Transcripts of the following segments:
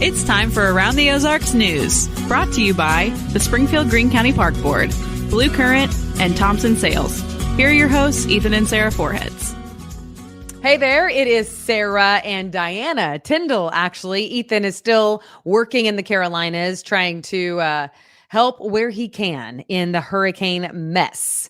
It's time for Around the Ozarks News, brought to you by the Springfield Greene County Park Board, Blue Current, and Thompson Sales. Here are your hosts, Ethan and Sarah Foreheads. Hey there, it is Sarah and Diana Tyndall, actually. Ethan is still working in the Carolinas, trying to help where he can in the hurricane mess.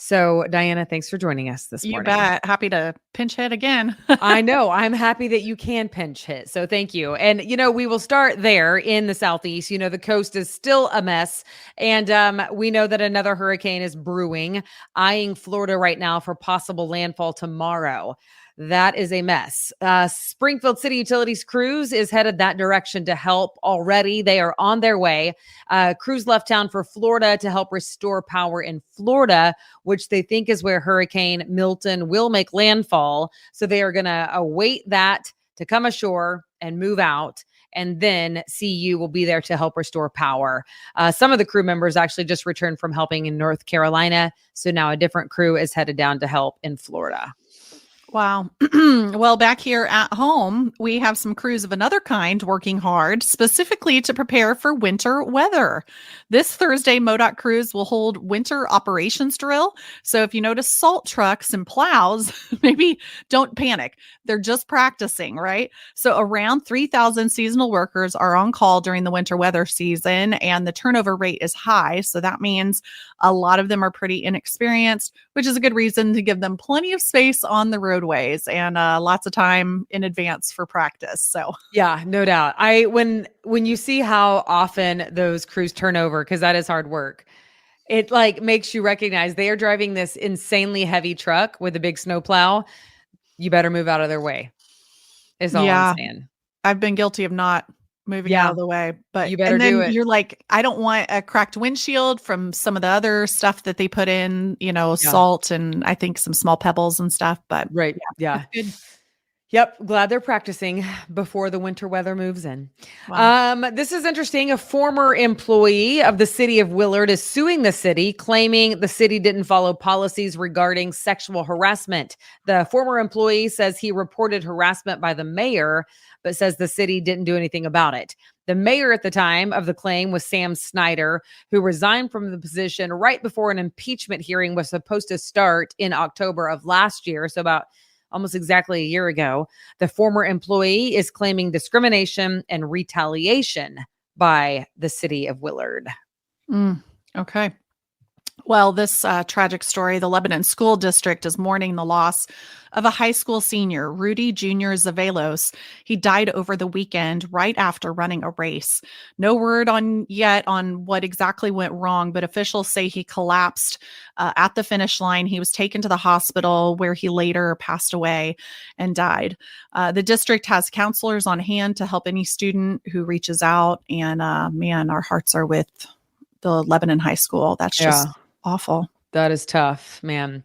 So, Diana, thanks for joining us this morning. You bet. Happy to pinch hit again. I know. I'm happy that you can pinch hit. So thank you. And, we will start there in the Southeast. The coast is still a mess. And we know that another hurricane is brewing, eyeing Florida right now for possible landfall tomorrow. That is a mess. Springfield City Utilities crews is headed that direction to help already. They are on their way. Crews left town for Florida to help restore power in Florida, which they think is where Hurricane Milton will make landfall. So they are going to await that to come ashore and move out. And then CU will be there to help restore power. Some of the crew members actually just returned from helping in North Carolina. So now a different crew is headed down to help in Florida. Wow. Well, back here at home, we have some crews of another kind working hard, specifically to prepare for winter weather. This Thursday, MODOT crews will hold winter operations drill. So if you notice salt trucks and plows, maybe don't panic. They're just practicing, right? So around 3,000 seasonal workers are on call during the winter weather season, and the turnover rate is high. So that means a lot of them are pretty inexperienced, which is a good reason to give them plenty of space on the roadways and lots of time in advance for practice. So yeah, no doubt. When you see how often those crews turn over, because that is hard work, it makes you recognize they are driving this insanely heavy truck with a big snowplow. You better move out of their way. Is all I'm saying. I've been guilty of not moving out of the way, but you better do it. You're like, I don't want a cracked windshield from some of the other stuff that they put in, salt and I think some small pebbles and stuff, but right. Yeah. Good. Yep. Glad they're practicing before the winter weather moves in. Wow. This is interesting. A former employee of the city of Willard is suing the city, claiming the city didn't follow policies regarding sexual harassment. The former employee says he reported harassment by the mayor, but says the city didn't do anything about it. The mayor at the time of the claim was Sam Snyder, who resigned from the position right before an impeachment hearing was supposed to start in October of last year. So about almost exactly a year ago. The former employee is claiming discrimination and retaliation by the city of Willard. Okay. Well, this tragic story, the Lebanon School District is mourning the loss of a high school senior, Rudy Jr. Zavelos. He died over the weekend right after running a race. No word yet on what exactly went wrong, but officials say he collapsed at the finish line. He was taken to the hospital where he later passed away and died. The district has counselors on hand to help any student who reaches out. And man, our hearts are with the Lebanon High School. That's just awful. That is tough, man.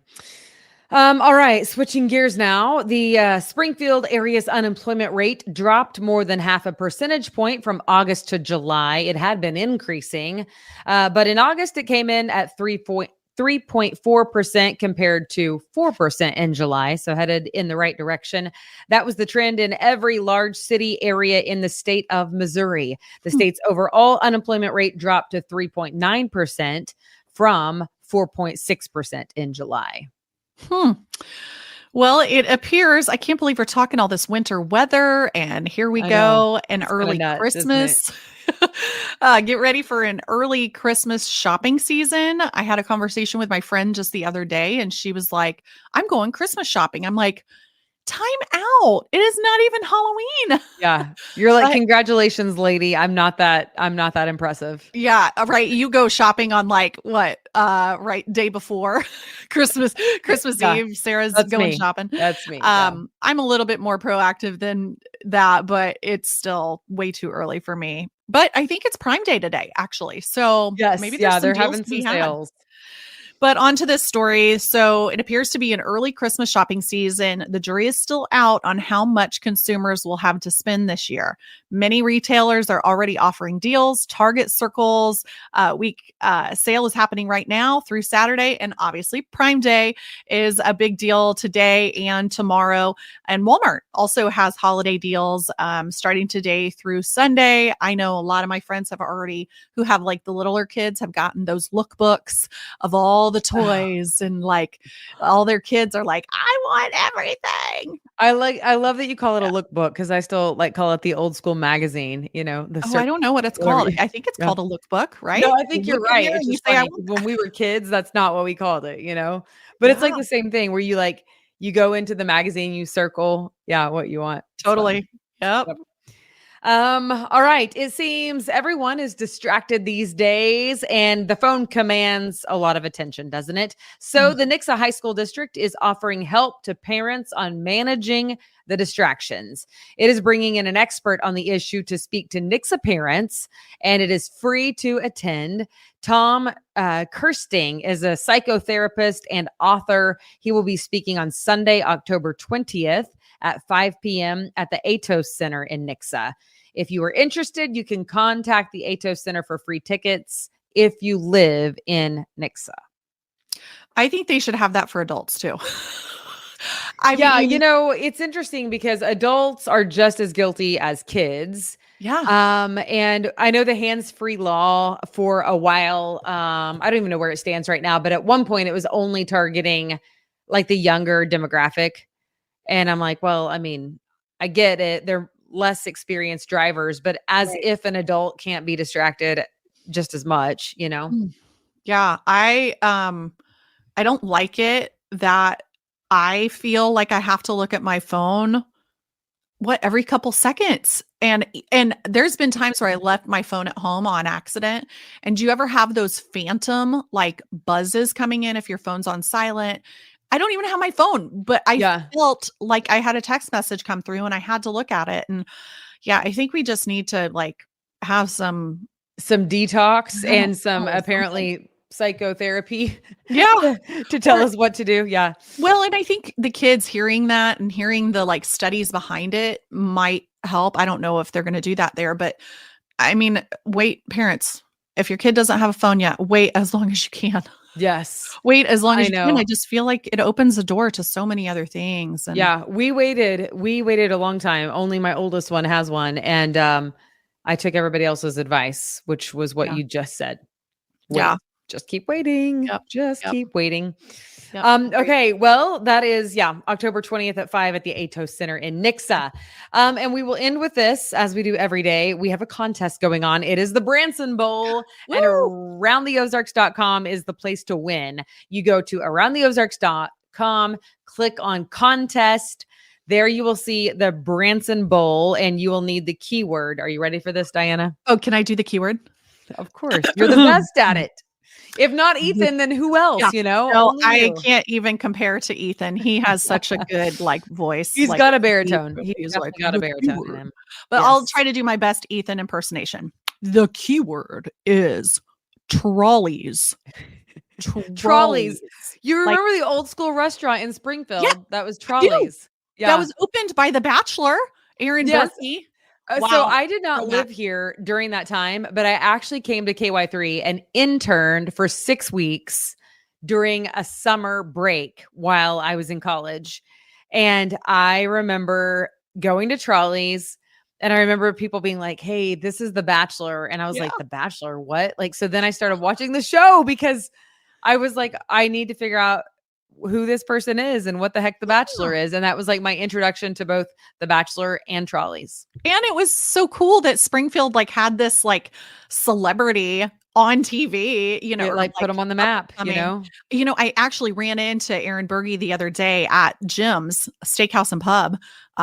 All right, switching gears now. The Springfield area's unemployment rate dropped more than half a percentage point from August to July. It had been increasing, but in August it came in at 3.4% compared to 4% in July, so headed in the right direction. That was the trend in every large city area in the state of Missouri. The state's overall unemployment rate dropped to 3.9% from 4.6% in July. Well, it appears, I can't believe we're talking all this winter weather, and here we go, and early Christmas. Get ready for an early Christmas shopping season. I had a conversation with my friend just the other day, and she was like, I'm going Christmas shopping. I'm like, time out. It is not even Halloween. Yeah. You're like, congratulations, lady. I'm not that impressive. Yeah. Right. You go shopping on what? Right. Day before Christmas Eve. Sarah's going shopping. That's me. I'm a little bit more proactive than that, but it's still way too early for me. But I think it's Prime Day today, actually. So yes, maybe they're having some sales. But on to this story. So it appears to be an early Christmas shopping season. The jury is still out on how much consumers will have to spend this year. Many retailers are already offering deals. Target Circle's week sale is happening right now through Saturday. And obviously Prime Day is a big deal today and tomorrow. And Walmart also has holiday deals starting today through Sunday. I know a lot of my friends who have like the littler kids have gotten those lookbooks of all the toys and like all their kids are like, I want everything. I love that you call it a lookbook because I still like call it the old school magazine, you know. I don't know what it's called. I think it's called a lookbook, right? No, I think you're right. It's just funny, when we were kids, that's not what we called it, you know. But it's like the same thing where you go into the magazine, you circle, what you want. Totally. Yep. All right. It seems everyone is distracted these days and the phone commands a lot of attention, doesn't it? So the Nixa High School District is offering help to parents on managing the distractions. It is bringing in an expert on the issue to speak to Nixa parents, and it is free to attend. Tom Kirsting is a psychotherapist and author. He will be speaking on Sunday, October 20th at 5 p.m. at the Atos Center in Nixa. If you are interested, you can contact the Atos Center for free tickets if you live in Nixa. I think they should have that for adults too. You know, it's interesting because adults are just as guilty as kids. Yeah. And I know the hands-free law for a while, I don't even know where it stands right now, but at one point it was only targeting like the younger demographic. And I'm like, well, I mean, I get it. They're less experienced drivers, but as if an adult can't be distracted just as much, you know? Yeah. I don't like it that I feel like I have to look at my phone every couple seconds. And there's been times where I left my phone at home on accident. And do you ever have those phantom like buzzes coming in if your phone's on silent? I don't even have my phone, but I felt like I had a text message come through and I had to look at it. And I think we just need to like have some detox and some apparently psychotherapy to tell us what to do. Yeah. Well, and I think the kids hearing that and hearing the like studies behind it might help. I don't know if they're going to do that there, but I mean, parents, if your kid doesn't have a phone yet, wait as long as you can. Yes. Wait as long as you can. I just feel like it opens the door to so many other things. And we waited a long time. Only my oldest one has one. And I took everybody else's advice, which was what you just said. Yeah. Just keep waiting. Yep. Keep waiting. Yep. Okay. Well, that is, October 20th at 5 at the Atos Center in Nixa. And we will end with this as we do every day. We have a contest going on. It is the Branson Bowl. Woo! And AroundTheOzarks.com is the place to win. You go to AroundTheOzarks.com, click on contest. There you will see the Branson Bowl and you will need the keyword. Are you ready for this, Diana? Oh, can I do the keyword? Of course. You're the best at it. If not Ethan, then who else, you know? No, I can't even compare to Ethan. He has such a good like voice. He's got a baritone. He's like got a baritone in him. But I'll try to do my best Ethan impersonation. The keyword is trolleys. Trolleys. You remember the old school restaurant in Springfield? Yeah, that was Trolleys. Yeah. That was opened by The Bachelor, Aaron Burkey. Wow. So I did not live here during that time, but I actually came to KY3 and interned for 6 weeks during a summer break while I was in college. And I remember going to Trolleys and I remember people being like, hey, this is The Bachelor. And I was like, The Bachelor, what? Like, so then I started watching the show because I was like, I need to figure out who this person is and what the heck The Bachelor is. And that was like my introduction to both The Bachelor and Trolleys. And it was so cool that Springfield like had this like celebrity on TV, you know, like put them on the map, you know, I actually ran into Aaron Berge the other day at Jim's Steakhouse and Pub,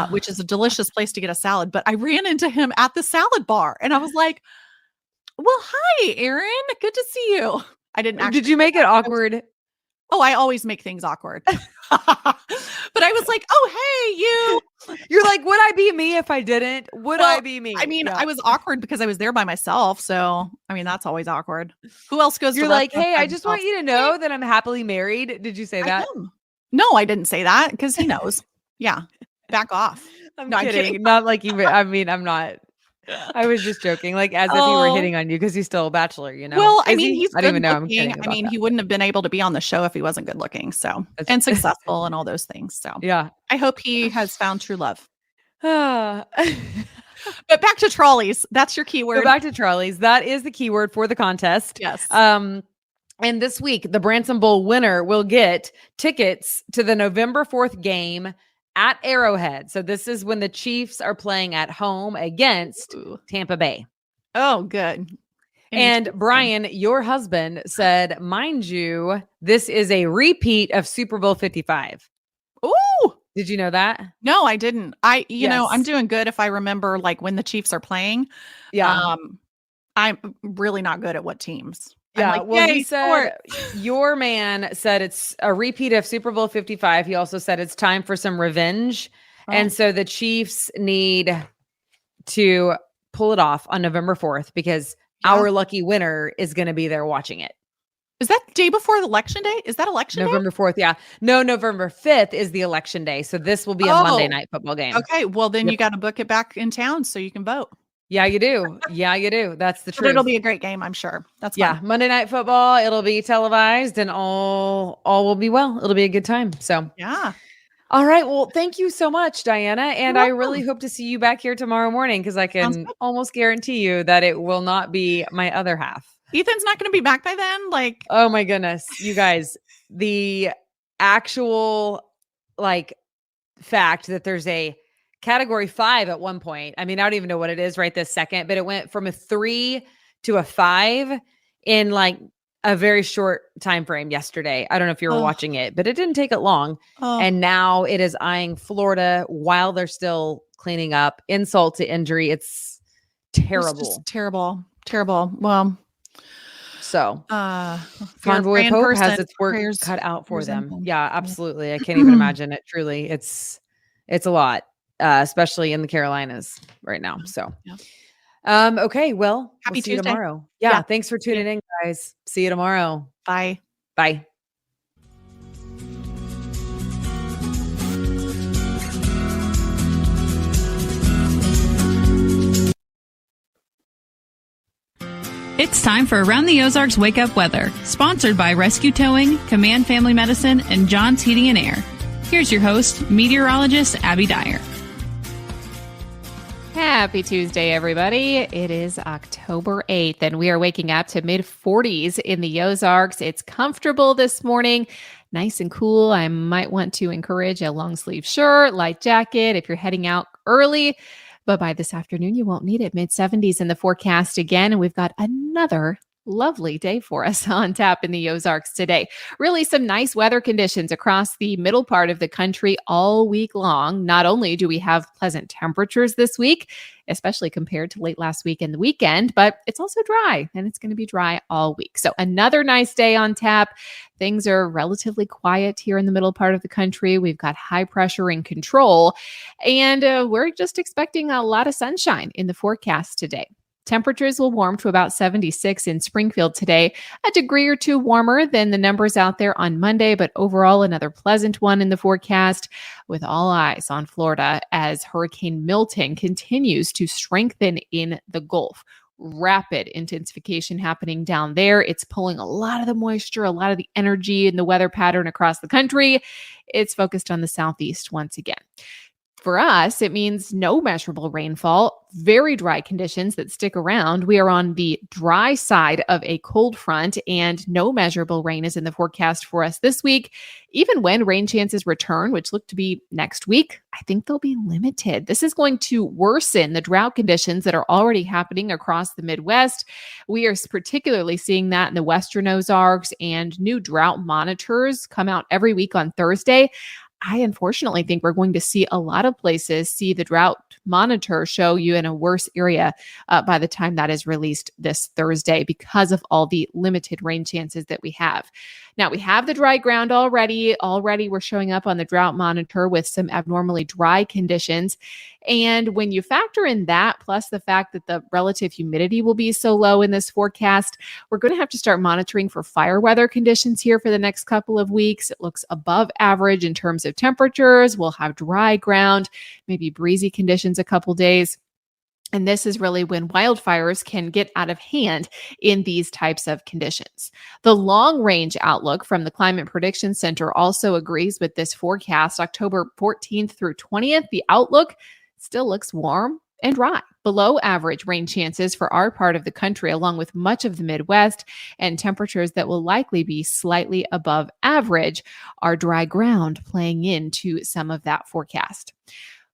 which is a delicious place to get a salad. But I ran into him at the salad bar and I was like, well, hi, Aaron. Good to see you. I didn't actually. Did you make it awkward? Oh, I always make things awkward. But I was like, oh, hey, you. You're like, would I be me if I didn't? Would I be me? I mean, Yeah. I was awkward because I was there by myself. So, I mean, that's always awkward. Who else goes You're to like, restaurants hey, by I just want themselves? you to know that I'm happily married. Did you say I that? am. No, I didn't say that because he knows. Yeah. Back off. I'm No, I'm kidding. kidding. Not like even, I mean, I'm not. I was just joking, like as if he were hitting on you because he's still a bachelor, you know? Well, I Is mean, he? he's I don't good even know. I'm looking. kidding I about mean, that. he wouldn't have been able to be on the show if he wasn't good looking. So, That's- and successful and all those things. So, Yeah. I hope he has found true love. Go But back to trolleys. That's your keyword. back to trolleys. That is the keyword for the contest. Yes. And this week, the Branson Bowl winner will get tickets to the November 4th game at Arrowhead. So this is when the Chiefs are playing at home against Ooh. Tampa Bay. Oh, good. And Brian, your husband said, mind you, this is a repeat of Super Bowl 55. Ooh. Did you know that? No, I didn't. You know, I'm Yes. doing good if I remember like when the Chiefs are playing. Yeah. I'm really not good at what teams. Yeah. I'm like, well, yay, he said, your man said it's a repeat of Super Bowl 55. He also said it's time for some revenge. Oh. And so the Chiefs need to pull it off on November 4th because our lucky winner is going to be there watching it. Is that the day before the election day? Is that election day? November 4th. Yeah. No, November 5th is the election day. So this will be a Monday night football game. Okay. Well, then you got to book it back in town so you can vote. Yeah, you do. Yeah, you do. That's the But truth. it'll be a great game, I'm sure. That's yeah, fun. Monday Night Football. It'll be televised and all will be well. It'll be a good time. So Yeah. all right. Well, thank you so much, Diana. And You're I really hope to see you back here tomorrow morning because I Sounds can good. almost guarantee you that it will not be my other half. Ethan's not going to be back by then. Like, Oh my goodness. You guys, the actual like fact that there's a category 5 at one point. I mean, I don't even know what it is right this second, but it went from a 3 to a 5 in like a very short time frame yesterday. I don't know if you were watching it, but it didn't take it long. And now it is eyeing Florida while they're still cleaning up. Insult to injury. It's terrible. It's just terrible. Terrible. Well, so if you're a Convoy of praying Hope person, has its work prayers- cut out for prayers in them. them. Yeah, absolutely. I can't even imagine it. Truly, it's a lot, especially in the Carolinas right now. So, okay. Well, Happy we'll see you Tuesday. tomorrow. Yeah. Thanks for tuning in, guys. See you tomorrow. Bye. Bye. It's time for Around the Ozarks Wake Up Weather, sponsored by Rescue Towing, Command Family Medicine, and John's Heating and Air. Here's your host, meteorologist Abby Dyer. Happy Tuesday, everybody. It is October 8th, and we are waking up to mid-40s in the Ozarks. It's comfortable this morning, nice and cool. I might want to encourage a long-sleeve shirt, light jacket if you're heading out early. But by this afternoon, you won't need it. Mid-70s in the forecast again, and we've got another lovely day for us on tap in the Ozarks today. Really some nice weather conditions across the middle part of the country all week long. Not only do we have pleasant temperatures this week, especially compared to late last week and the weekend, but it's also dry, and it's going to be dry all week. So another nice day on tap. Things are relatively quiet here in the middle part of the country. We've got high pressure in control, and we're just expecting a lot of sunshine in the forecast today. Temperatures will warm to about 76 in Springfield today, a degree or two warmer than the numbers out there on Monday, but overall another pleasant one in the forecast, with all eyes on Florida as Hurricane Milton continues to strengthen in the Gulf. Rapid intensification happening down there. It's pulling a lot of the moisture, a lot of the energy in the weather pattern across the country. It's focused on the southeast once again. For us, it means no measurable rainfall, very dry conditions that stick around. We are on the dry side of a cold front, and no measurable rain is in the forecast for us this week. Even when rain chances return, which look to be next week, I think they'll be limited. This is going to worsen the drought conditions that are already happening across the Midwest. We are particularly seeing that in the Western Ozarks, and new drought monitors come out every week on Thursday. I unfortunately think we're going to see a lot of places see the drought monitor show you in a worse area by the time that is released this Thursday because of all the limited rain chances that we have. Now we have the dry ground already. Already we're showing up on the drought monitor with some abnormally dry conditions. And when you factor in that, plus the fact that the relative humidity will be so low in this forecast, we're going to have to start monitoring for fire weather conditions here for the next couple of weeks. It looks above average in terms of temperatures. We'll have dry ground, maybe breezy conditions a couple days. And this is really when wildfires can get out of hand in these types of conditions. The long range outlook from the Climate Prediction Center also agrees with this forecast. October 14th through 20th, the outlook still looks warm and dry, below average rain chances for our part of the country, along with much of the Midwest, and temperatures that will likely be slightly above average are dry ground playing into some of that forecast.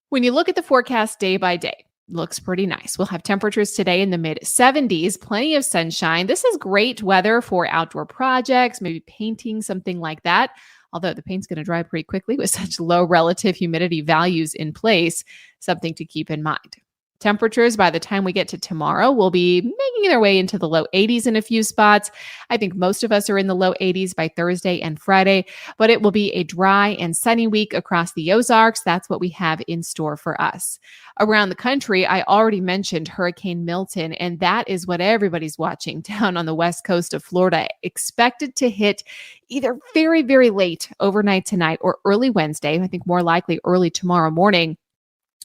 When you look at the forecast day by day, looks pretty nice. We'll have temperatures today in the mid 70s, plenty of sunshine. This is great weather for outdoor projects, maybe painting, something like that. Although the paint's going to dry pretty quickly with such low relative humidity values in place, something to keep in mind. Temperatures by the time we get to tomorrow will be making their way into the low 80s in a few spots. I think most of us are in the low 80s by Thursday and Friday, but it will be a dry and sunny week across the Ozarks. That's what we have in store for us. Around the country, I already mentioned Hurricane Milton, and that is what everybody's watching down on the west coast of Florida. Expected to hit either very, very late overnight tonight or early Wednesday. I think more likely early tomorrow morning.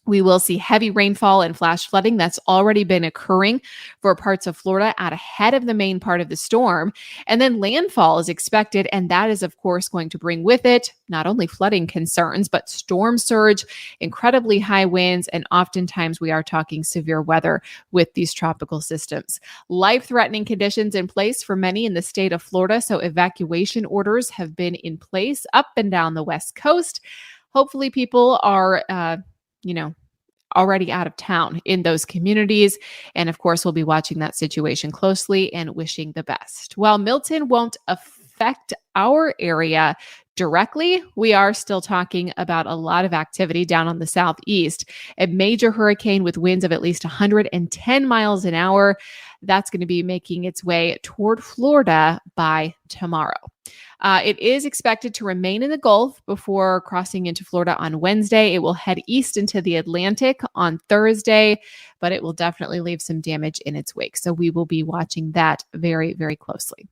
We will see heavy rainfall and flash flooding that's already been occurring for parts of Florida out ahead of the main part of the storm. And then landfall is expected, and that is, of course, going to bring with it not only flooding concerns, but storm surge, incredibly high winds, and oftentimes we are talking severe weather with these tropical systems. Life-threatening conditions in place for many in the state of Florida, so evacuation orders have been in place up and down the West Coast. Hopefully people are already out of town in those communities. And of course, we'll be watching that situation closely and wishing the best. While Milton won't affect our area directly, we are still talking about a lot of activity down on the southeast. A major hurricane with winds of at least 110 miles an hour. That's going to be making its way toward Florida by tomorrow. It is expected to remain in the Gulf before crossing into Florida on Wednesday. It will head east into the Atlantic on Thursday, but it will definitely leave some damage in its wake. So we will be watching that very, very closely.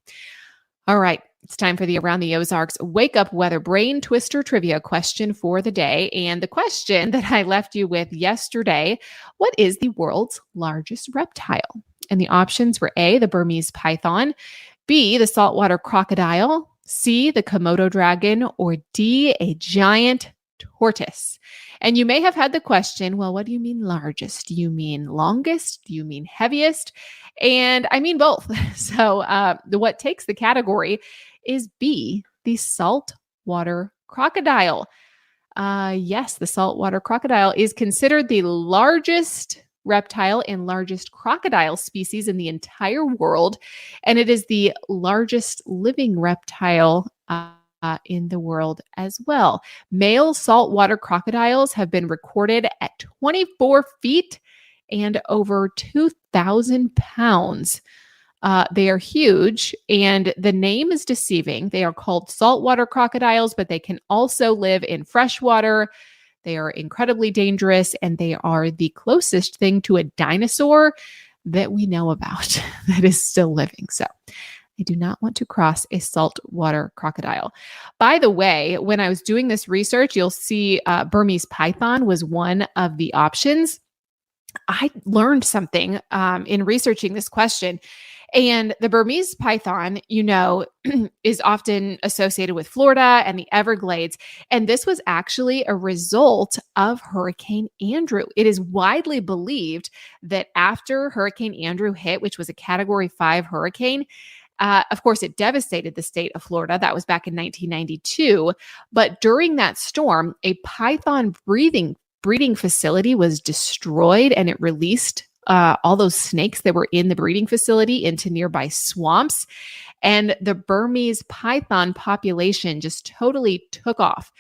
All right. It's time for the Around the Ozarks Wake Up Weather Brain Twister Trivia question for the day. And the question that I left you with yesterday, what is the world's largest reptile? And the options were A, the Burmese python, B, the saltwater crocodile, C, the Komodo dragon, or D, a giant tortoise. And you may have had the question, well, what do you mean largest? Do you mean longest? Do you mean heaviest? And I mean both. So what takes the category is B, the saltwater crocodile. Yes, the saltwater crocodile is considered the largest reptile and largest crocodile species in the entire world. And it is the largest living reptile in the world as well. Male saltwater crocodiles have been recorded at 24 feet and over 2,000 pounds. They are huge, and the name is deceiving. They are called saltwater crocodiles, but they can also live in freshwater. They are incredibly dangerous, and they are the closest thing to a dinosaur that we know about that is still living. So I do not want to cross a saltwater crocodile. By the way, when I was doing this research, you'll see Burmese python was one of the options. I learned something in researching this question. And the Burmese python, is often associated with Florida and the Everglades. And this was actually a result of Hurricane Andrew. It is widely believed that after Hurricane Andrew hit, which was a Category 5 hurricane, of course, it devastated the state of Florida. That was back in 1992. But during that storm, a python breeding facility was destroyed, and it released all those snakes that were in the breeding facility into nearby swamps. And the Burmese python population just totally took off.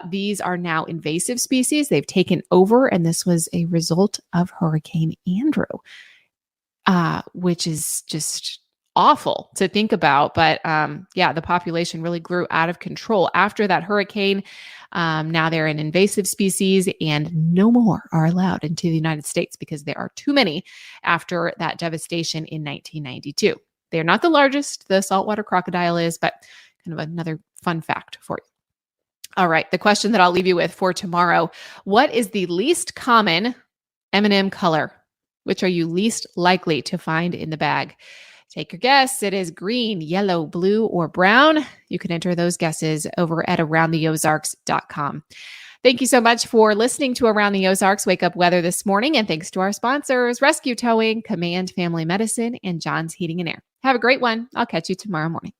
These are now invasive species. They've taken over, and this was a result of Hurricane Andrew, which is just awful to think about. But the population really grew out of control after that hurricane. Now they're an invasive species and no more are allowed into the United States because there are too many after that devastation in 1992. They're not the largest, the saltwater crocodile is, but kind of another fun fact for you. All right, the question that I'll leave you with for tomorrow: what is the least common M&M color? Which are you least likely to find in the bag? Take your guess. It is green, yellow, blue, or brown. You can enter those guesses over at aroundtheozarks.com. Thank you so much for listening to Around the Ozarks Wake Up Weather this morning. And thanks to our sponsors, Rescue Towing, Command Family Medicine, and John's Heating and Air. Have a great one. I'll catch you tomorrow morning.